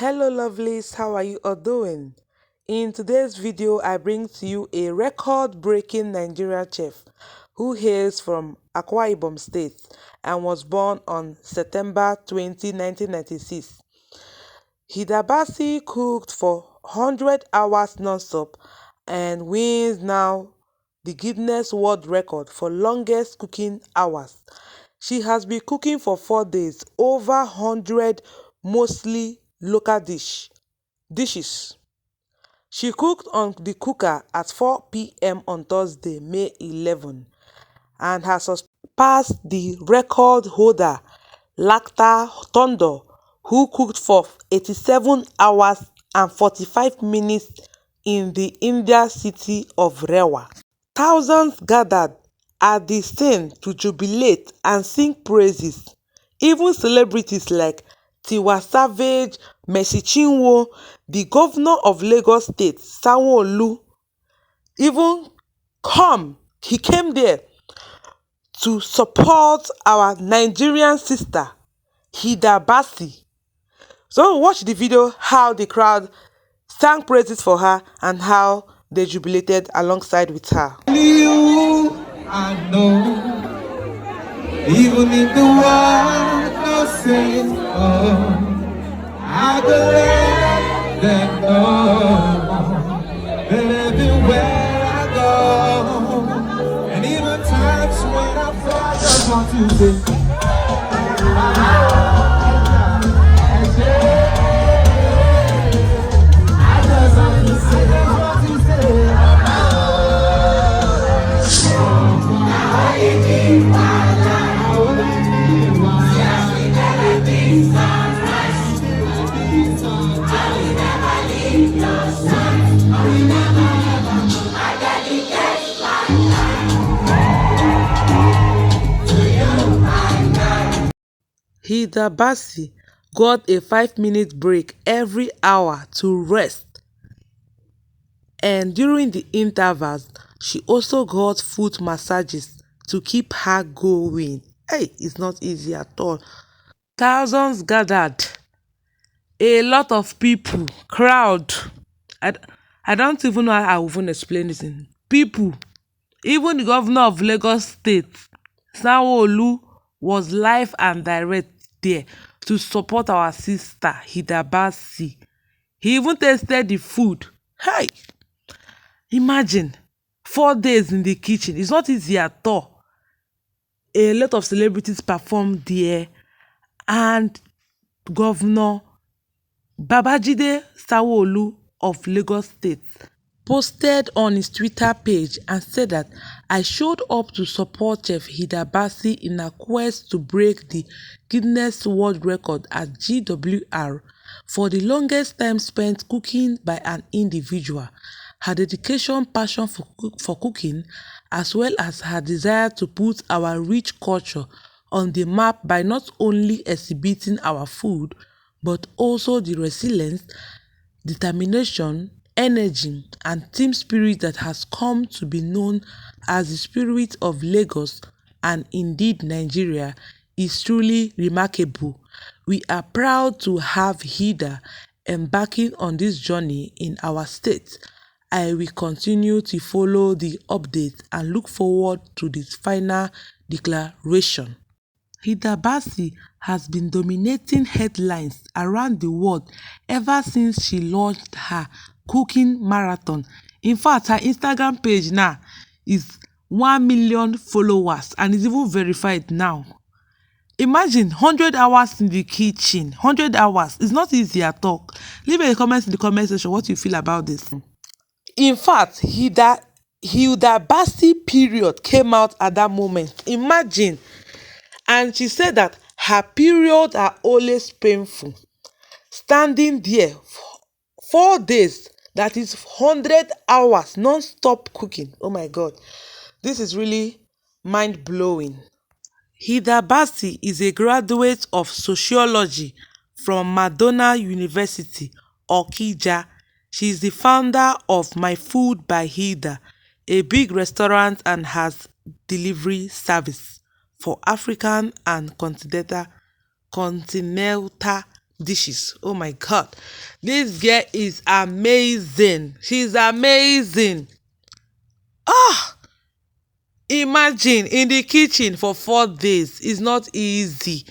Hello lovelies, how are you all doing? In today's video, I bring to you a record-breaking Nigerian chef who hails from Akwa Ibom State and was born on September 20, 1996. Hilda Baci cooked for 100 hours non-stop and wins now the Guinness World Record for longest cooking hours. She has been cooking for 4 days, over 100 mostly local dishes. She cooked on the cooker at 4 p.m. on Thursday, May 11, and has surpassed the record holder, Lakta Thunder, who cooked for 87 hours and 45 minutes in the India city of Rewa. Thousands gathered at the scene to jubilate and sing praises. Even celebrities like Tiwa Savage, Mercy Chinwo, the governor of Lagos State, Sanwo-Olu, even he came there to support our Nigerian sister, Hilda Baci. So watch the video how the crowd sang praises for her and how they jubilated alongside with her. You, I know, even if the world no say I could let them know that everywhere I go, and even times when I fall, I just want to say, I just want to say, Hilda Baci got a 5-minute break every hour to rest, and during the intervals, she also got foot massages to keep her going. Hey, it's not easy at all. Thousands gathered, a lot of people, crowd. I don't even know how I will even explain this in people. Even the governor of Lagos State, Sanwo-Olu, was live and direct there to support our sister Hilda Baci. He even tasted the food. Hey, imagine 4 days in the kitchen. It's not easy at all. A lot of celebrities performed there, and Governor Babajide Sanwo-Olu of Lagos State posted on his Twitter page and said that I showed up to support Chef Hilda Baci in her quest to break the Guinness World Record at GWR for the longest time spent cooking by an individual. Her dedication, passion for cooking, as well as her desire to put our rich culture on the map by not only exhibiting our food, but also the resilience, determination, energy, and team spirit that has come to be known as the spirit of Lagos and indeed Nigeria is truly remarkable. We are proud to have Hilda embarking on this journey in our state. I will continue to follow the updates and look forward to the final declaration. Hilda Baci has been dominating headlines around the world ever since she launched her cooking marathon. In fact, her Instagram page now is 1 million followers and is even verified now. Imagine 100 hours in the kitchen. 100 hours. It's not easy at all. Leave a comment in the comment section what you feel about this. In fact, Hilda Baci period came out at that moment. Imagine. And she said that her periods are always painful. Standing there for 4 days, that is 100 hours non-stop cooking. Oh my God, this is really mind-blowing. Hilda Baci is a graduate of sociology from Madonna University, Okija. She is the founder of My Food by Hilda, a big restaurant and has delivery service for African and continental dishes. Oh my god, this girl is amazing. She's amazing. Ah, imagine in the kitchen for 4 days. It's not easy.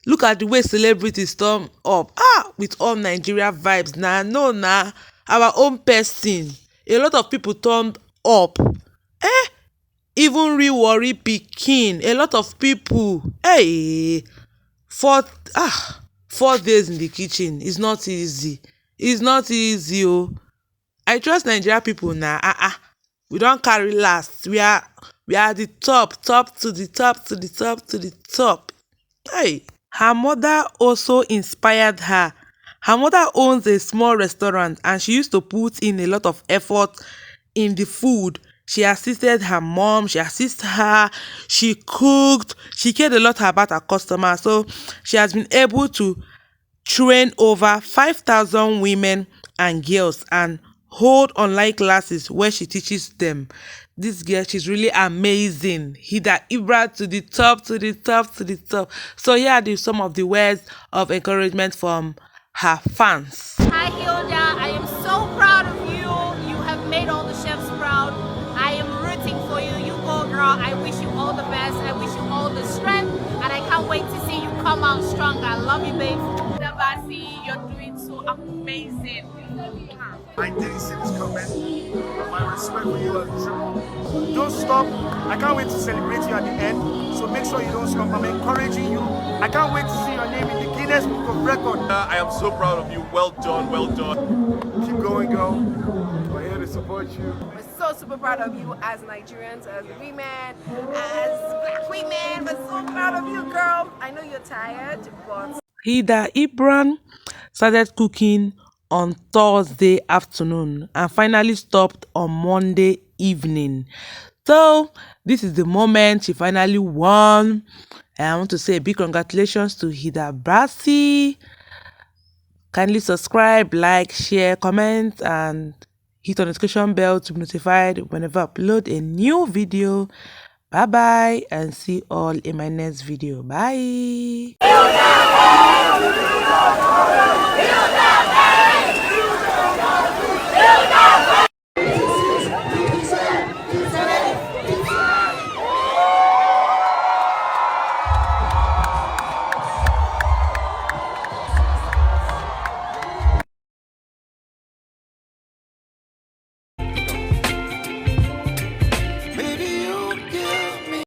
Look at the way celebrities turn up with all Nigeria vibes. No, our own person. A lot of people turned up. Even real worry pikin. A lot of people. Hey, 4 days in the kitchen. It's not easy. It's not easy. Oh, I trust Nigeria people now. We don't carry last. We are the top to the top to the top to the top. Hey. Her mother also inspired her. Her mother owns a small restaurant and she used to put in a lot of effort in the food. She assisted her mom, she assisted her, she cooked, she cared a lot about her customers. So she has been able to train over 5,000 women and girls and hold online classes where she teaches them. This girl, she's really amazing. Hilda Ibra to the top, to the top, to the top. So here are some of the words of encouragement from her fans. Hi Hilda, I am so proud of you. You have made all the chefs proud. I am rooting for you. You go girl. I wish you all the best. I wish you all the strength and I can't wait to see you come out strong. I love you, babe. Hilda Baci, you're doing so amazing. I didn't see this coming. My respect for you is true. Don't stop. I can't wait to celebrate you at the end. So make sure you don't stop. I'm encouraging you. I can't wait to see your name in the Guinness Book of Record. I am so proud of you. Well done, well done. Keep going, girl. We're here to support you. We're so super proud of you as Nigerians, as women, as black women. We're so proud of you, girl. I know you're tired, but Hilda Ibra started cooking on Thursday afternoon and finally stopped on Monday evening. So this is the moment she finally won. And I want to say a big congratulations to Hilda Baci. Kindly subscribe, like, share, comment, and hit the notification bell to be notified whenever I upload a new video. Bye bye and see you all in my next video. Bye.